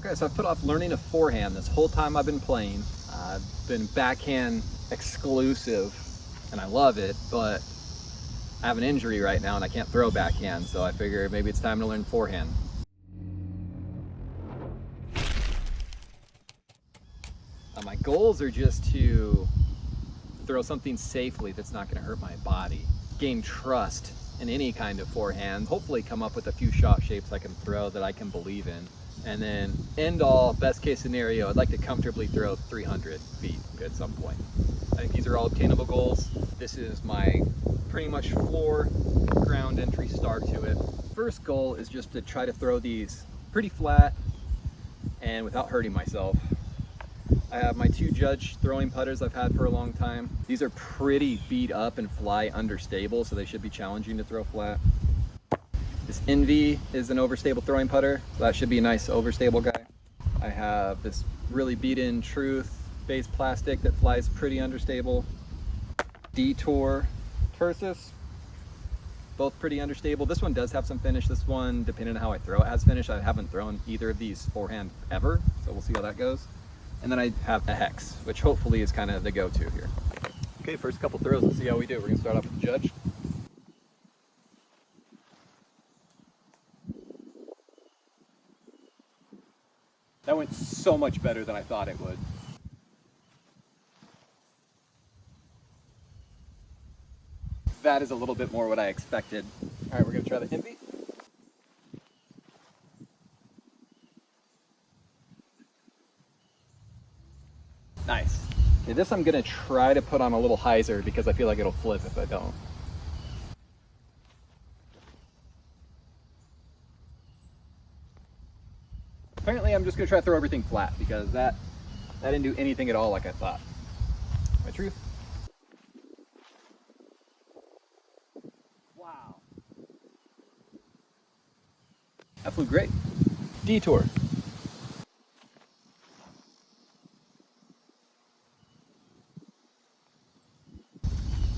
Okay, so I've put off learning a forehand this whole time I've been playing. I've been backhand exclusive and I love it, but I have an injury right now and I can't throw backhand, so I figure maybe it's time to learn forehand. My goals are just to throw something safely that's not going to hurt my body, gain trust in any kind of forehand, hopefully come up with a few shot shapes I can throw that I can believe in, and then end all, best case scenario, I'd like to comfortably throw 300 feet at some point. I think these are all obtainable goals. This is my pretty much floor, ground entry start to it. First goal is just to try to throw these pretty flat and without hurting myself. I have my two Judge throwing putters I've had for a long time. These are pretty beat up and fly understable, so they should be challenging to throw flat. This Envy is an overstable throwing putter, so that should be a nice overstable guy. I have this really beat in Truth base plastic that flies pretty understable. Detour Tursus, both pretty understable. This one does have some finish. This one, depending on how I throw it, has finish. I haven't thrown either of these forehand ever, so we'll see how that goes. And then I have a Hex, which hopefully is kind of the go-to here. Okay, first couple throws, let's see how we do. We're gonna start off with the Judge. That went so much better than I thought it would. That is a little bit more what I expected. All right, we're gonna try the Envy. Nice. Okay, this I'm gonna try to put on a little hyzer because I feel like it'll flip if I don't. Apparently I'm just gonna try to throw everything flat because that didn't do anything at all like I thought. My Truth. Wow. That flew great. Detour.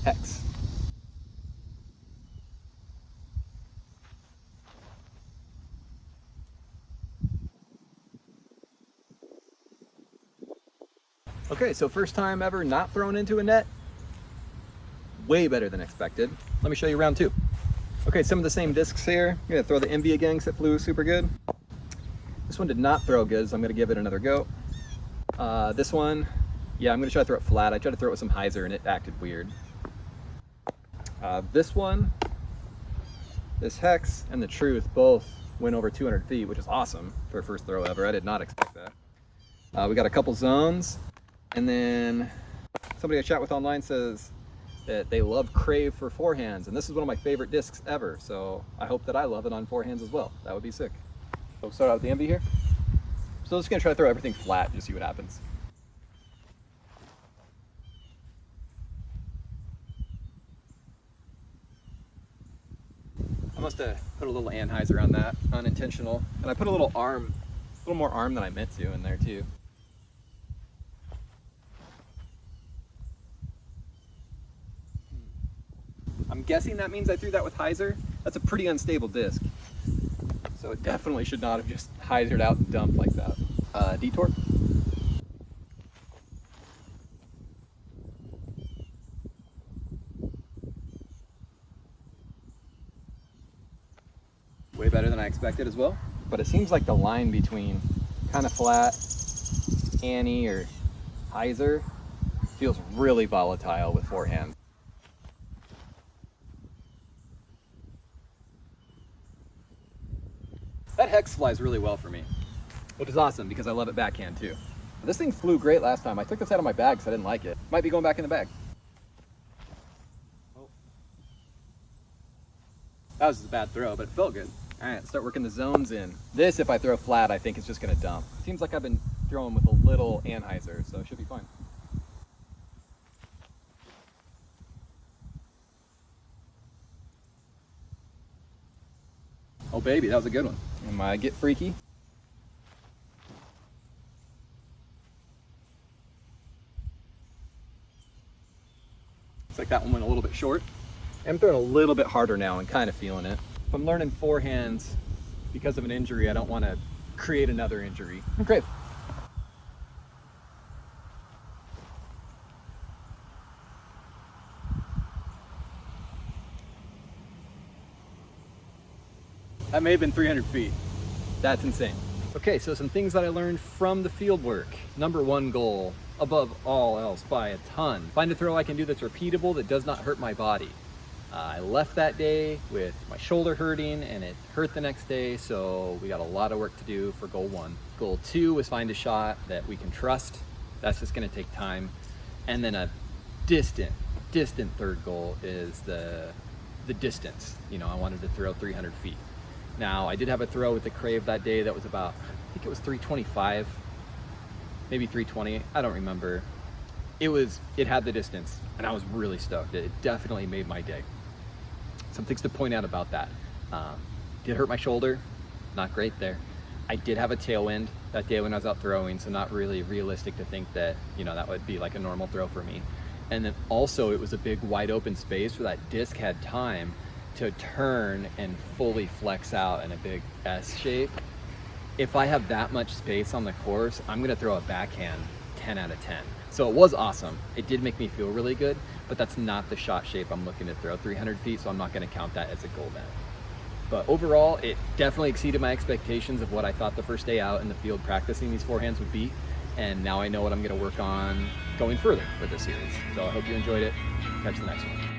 Hex. Okay, so first time ever not thrown into a net. Way better than expected. Let me show you round two. Okay, some of the same discs here. I'm gonna throw the Envy again because it flew super good. This one did not throw good, so I'm gonna give it another go. This one, yeah, I'm gonna try to throw it flat. I tried to throw it with some hyzer and it acted weird. This one, this Hex, and the Truth both went over 200 feet, which is awesome for a first throw ever. I did not expect that. We got a couple zones, and then somebody I chat with online says that they love Crave for forehands, and this is one of my favorite discs ever, so I hope that I love it on forehands as well. That would be sick. So we'll start out with the Envy here. So I'm just gonna try to throw everything flat, just see what happens. I must have put a little anhyzer on that, unintentional. And I put a little more arm than I meant to in there too. I'm guessing that means I threw that with hyzer. That's a pretty unstable disc. So it definitely should not have just hyzered out and dumped like that. Detour. Way better than I expected as well. But it seems like the line between kind of flat, Annie, or hyzer feels really volatile with forehand. That Hex flies really well for me, which is awesome because I love it backhand too. This thing flew great last time. I took this out of my bag because I didn't like it. Might be going back in the bag. Oh. That was a bad throw, but it felt good. All right, start working the zones in. This, if I throw flat, I think it's just gonna dump. Seems like I've been throwing with a little anhyzer, so it should be fine. Oh baby, that was a good one. Am I get freaky? Looks like that one went a little bit short. I'm throwing a little bit harder now and kind of feeling it. If I'm learning forehands because of an injury, I don't want to create another injury. Okay. That may have been 300 feet. That's insane. Okay, so some things that I learned from the field work. Number one goal, above all else by a ton. Find a throw I can do that's repeatable, that does not hurt my body. I left that day with my shoulder hurting and it hurt the next day, so we got a lot of work to do for goal one. Goal two was find a shot that we can trust. That's just gonna take time. And then a distant third goal is the distance. You know, I wanted to throw 300 feet. Now, I did have a throw with the Crave that day that was about, I think it was 325, maybe 320, I don't remember. It had the distance, and I was really stoked. It definitely made my day. Some things to point out about that. Did hurt my shoulder, not great there. I did have a tailwind that day when I was out throwing, so not really realistic to think that, you know, that would be like a normal throw for me. And then also it was a big wide open space where that disc had time to turn and fully flex out in a big S shape. If I have that much space on the course, I'm gonna throw a backhand 10 out of 10. So it was awesome. It did make me feel really good, but that's not the shot shape I'm looking to throw 300 feet, so I'm not gonna count that as a goal then. But overall, it definitely exceeded my expectations of what I thought the first day out in the field practicing these forehands would be. And now I know what I'm gonna work on going further with this series. So I hope you enjoyed it. Catch the next one.